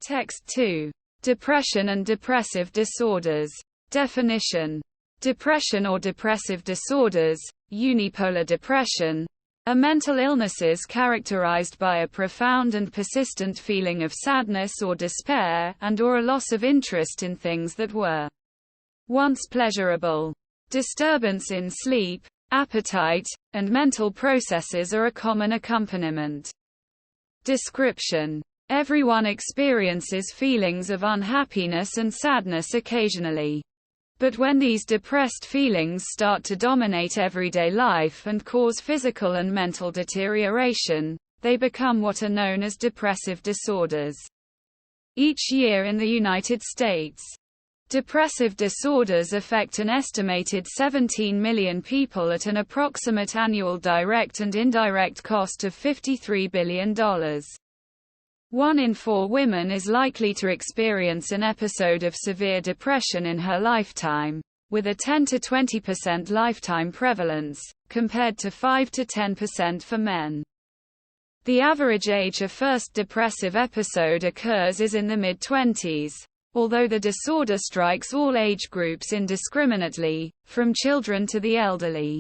Text 2. Depression and Depressive Disorders. Definition. Depression or depressive disorders, unipolar depression, are mental illnesses characterized by a profound and persistent feeling of sadness or despair, and/or a loss of interest in things that were once pleasurable. Disturbance in sleep, appetite, and mental processes are a common accompaniment. Description. Everyone experiences feelings of unhappiness and sadness occasionally. But when these depressed feelings start to dominate everyday life and cause physical and mental deterioration, they become what are known as depressive disorders. Each year in the United States, depressive disorders affect an estimated 17 million people at an approximate annual direct and indirect cost of $53 billion. 1 in 4 women is likely to experience an episode of severe depression in her lifetime, with a 10 to 20% lifetime prevalence, compared to 5 to 10% for men. The average age a first depressive episode occurs is in the mid-20s, although the disorder strikes all age groups indiscriminately, from children to the elderly.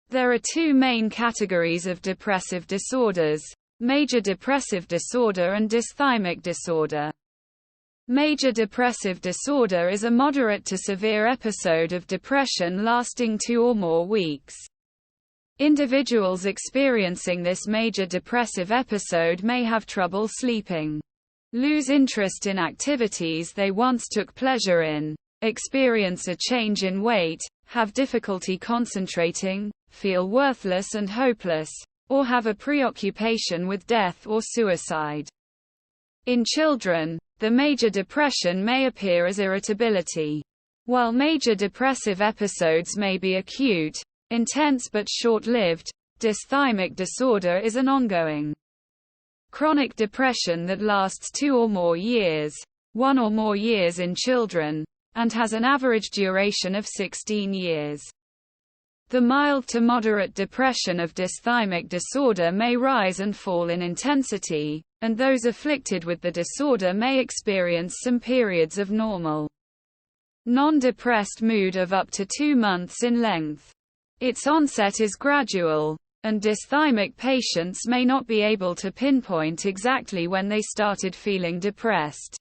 There are 2 main categories of depressive disorders: major depressive disorder and dysthymic disorder. Major depressive disorder is a moderate to severe episode of depression lasting 2 or more weeks. Individuals experiencing this major depressive episode may have trouble sleeping, lose interest in activities they once took pleasure in, experience a change in weight, have difficulty concentrating, feel worthless and hopeless, or have a preoccupation with death or suicide. In children, the major depression may appear as irritability. While major depressive episodes may be acute, intense but short-lived, dysthymic disorder is an ongoing, chronic depression that lasts 2 or more years, 1 or more years in children, and has an average duration of 16 years. The mild to moderate depression of dysthymic disorder may rise and fall in intensity, and those afflicted with the disorder may experience some periods of normal, non-depressed mood of up to 2 months in length. Its onset is gradual, and dysthymic patients may not be able to pinpoint exactly when they started feeling depressed.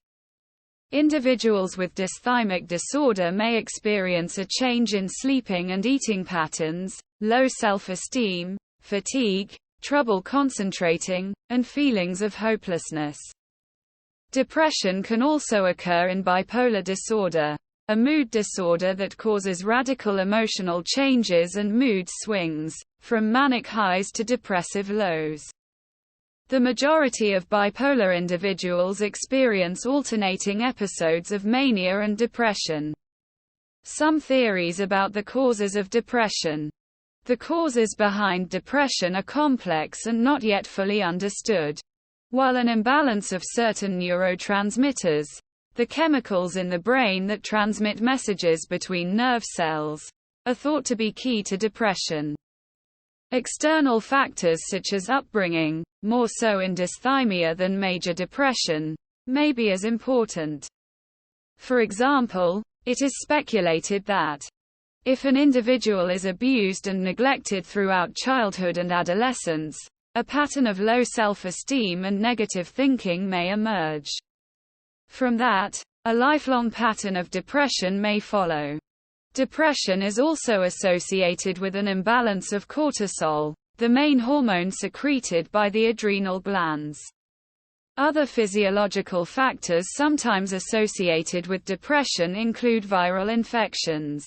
Individuals with dysthymic disorder may experience a change in sleeping and eating patterns, low self-esteem, fatigue, trouble concentrating, and feelings of hopelessness. Depression can also occur in bipolar disorder, a mood disorder that causes radical emotional changes and mood swings, from manic highs to depressive lows. The majority of bipolar individuals experience alternating episodes of mania and depression. Some theories about the causes of depression. The causes behind depression are complex and not yet fully understood. While an imbalance of certain neurotransmitters, the chemicals in the brain that transmit messages between nerve cells, are thought to be key to depression. External factors such as upbringing, more so in dysthymia than major depression, may be as important. For example, it is speculated that if an individual is abused and neglected throughout childhood and adolescence, a pattern of low self-esteem and negative thinking may emerge. From that, a lifelong pattern of depression may follow. Depression is also associated with an imbalance of cortisol, the main hormone secreted by the adrenal glands. Other physiological factors sometimes associated with depression include viral infections,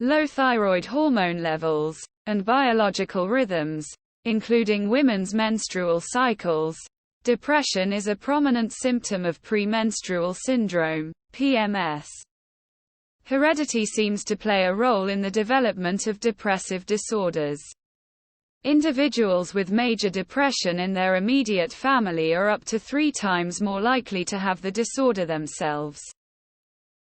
low thyroid hormone levels, and biological rhythms, including women's menstrual cycles. Depression is a prominent symptom of premenstrual syndrome, PMS. Heredity seems to play a role in the development of depressive disorders. Individuals with major depression in their immediate family are up to 3 times more likely to have the disorder themselves.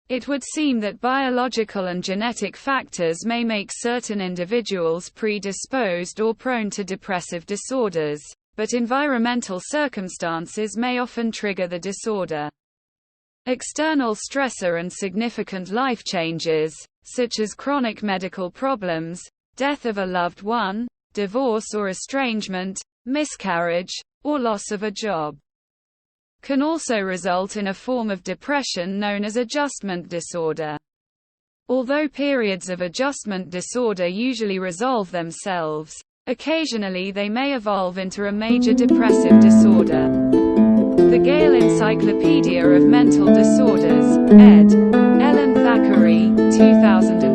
It would seem that biological and genetic factors may make certain individuals predisposed or prone to depressive disorders, but environmental circumstances may often trigger the disorder. External stressor and significant life changes, such as chronic medical problems, death of a loved one, divorce or estrangement, miscarriage, or loss of a job, can also result in a form of depression known as adjustment disorder. Although periods of adjustment disorder usually resolve themselves, occasionally they may evolve into a major depressive disorder. The Gale Encyclopedia of Mental Disorders, ed. Ellen Thackeray, 2000.